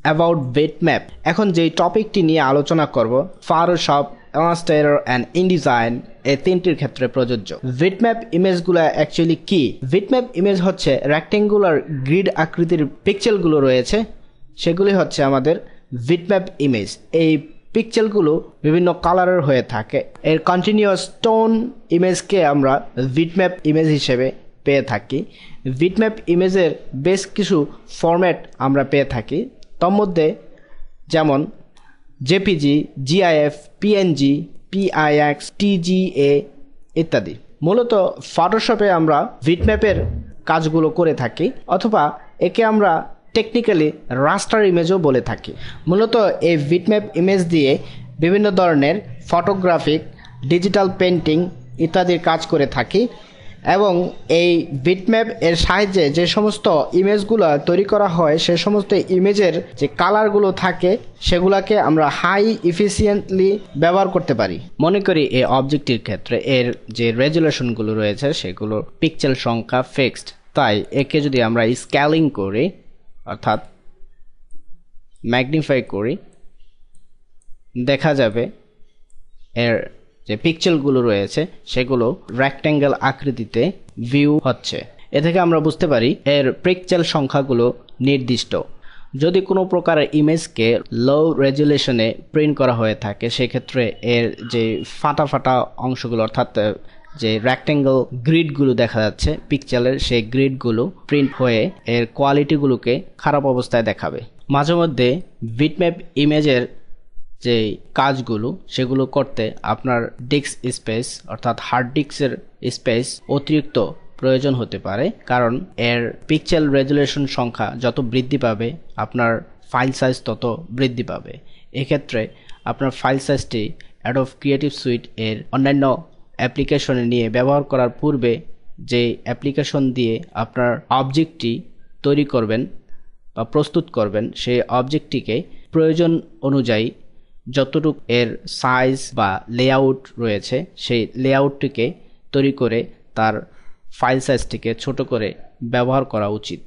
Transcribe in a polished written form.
About bitmap. এখন যেই টপিকটি নিয়ে আলোচনা করব, ফটোশপ, ইলাস্ট্রেটর অ্যান্ড ইনডিজাইন এই তিনটির ক্ষেত্রে প্রযোজ্য। বিটম্যাপ ইমেজগুলো অ্যাকচুয়ালি কি? বিটম্যাপ ইমেজ হচ্ছে রেক্ট্যাঙ্গুলার গ্রিড আকৃতির পিক্সেলগুলো রয়েছে, সেগুলি হচ্ছে আমাদের বিটম্যাপ ইমেজ। এই পিক্সেলগুলো বিভিন্ন কালারের হয়ে থাকে। এর কন্টিনিউয়াস টোন ইমেজকে আমরা বিটম্যাপ ইমেজ হিসেবে পেয়ে থাকি। বিটম্যাপ ইমেজের বেশ কিছু ফরম্যাট আমরা পেয়ে থাকি, তার মধ্যে যেমন জেপিজি, জিআইএফ, পিএনজি, পিআইএক্স, টিজিএ ইত্যাদি। মূলত ফটোশপে আমরা বিটম্যাপের কাজগুলো করে থাকি, অথবা একে আমরা টেকনিক্যালি রাস্টার ইমেজও বলে থাকি। মূলত এই বিটম্যাপ ইমেজ দিয়ে বিভিন্ন ধরনের ফটোগ্রাফিক, ডিজিটাল পেন্টিং ইত্যাদির কাজ করে থাকি, এবং এই বিটম্যাপ এর সাহায্যে যে সমস্ত ইমেজগুলো তৈরি করা হয় সে সমস্ত ইমেজের যে কালারগুলো থাকে সেগুলোকে আমরা হাই এফিসিয়েন্টলি ব্যবহার করতে পারি। মনে করি এই অবজেক্টটির ক্ষেত্রে এর যে রেজুলেশনগুলো রয়েছে সেগুলো পিক্সেল সংখ্যা ফিক্সড, তাই একে যদি আমরা স্কেলিং করি অর্থাৎ ম্যাগনিফাই করি, দেখা যাবে এর যে পিক্সেলগুলো রয়েছে সেগুলো রেক্ট্যাঙ্গেল আকৃতিতে ভিউ হচ্ছে। এ থেকে আমরা বুঝতে পারি এর পিক্সেল সংখ্যাগুলো নির্দিষ্ট। যদি কোনো প্রকারের ইমেজকে লো রেজুলেশনে প্রিন্ট করা হয়ে থাকে সেক্ষেত্রে এর যে ফাটা ফাটা অংশগুলো অর্থাৎ যে রেক্ট্যাঙ্গেল গ্রিডগুলো দেখা যাচ্ছে পিক্সেলের, সেই গ্রিডগুলো প্রিন্ট হয়ে এর কোয়ালিটিগুলোকে খারাপ অবস্থায় দেখাবে। মাঝে মধ্যে বিটম্যাপ ইমেজের যে কাজগুলো সেগুলো করতে আপনার ডিস্ক স্পেস অর্থাৎ হার্ড ডিস্কের স্পেস অতিরিক্ত প্রয়োজন হতে পারে, কারণ এর পিক্সেল রেজুলেশন সংখ্যা যত বৃদ্ধি পাবে আপনার ফাইল সাইজ তত বৃদ্ধি পাবে। এক্ষেত্রে আপনার ফাইল সাইজটি অ্যাডোব ক্রিয়েটিভ সুইট এর অন্যান্য অ্যাপ্লিকেশনে নিয়ে ব্যবহার করার পূর্বে যে অ্যাপ্লিকেশন দিয়ে আপনার অবজেক্টটি তৈরি করবেন বা প্রস্তুত করবেন সেই অবজেক্টটিকে প্রয়োজন অনুযায়ী যতটুকু এর সাইজ বা লেআউট রয়েছে সেই লেআউটটিকে তৈরি করে তার ফাইল সাইজটিকে ছোট করে ব্যবহার করা উচিত।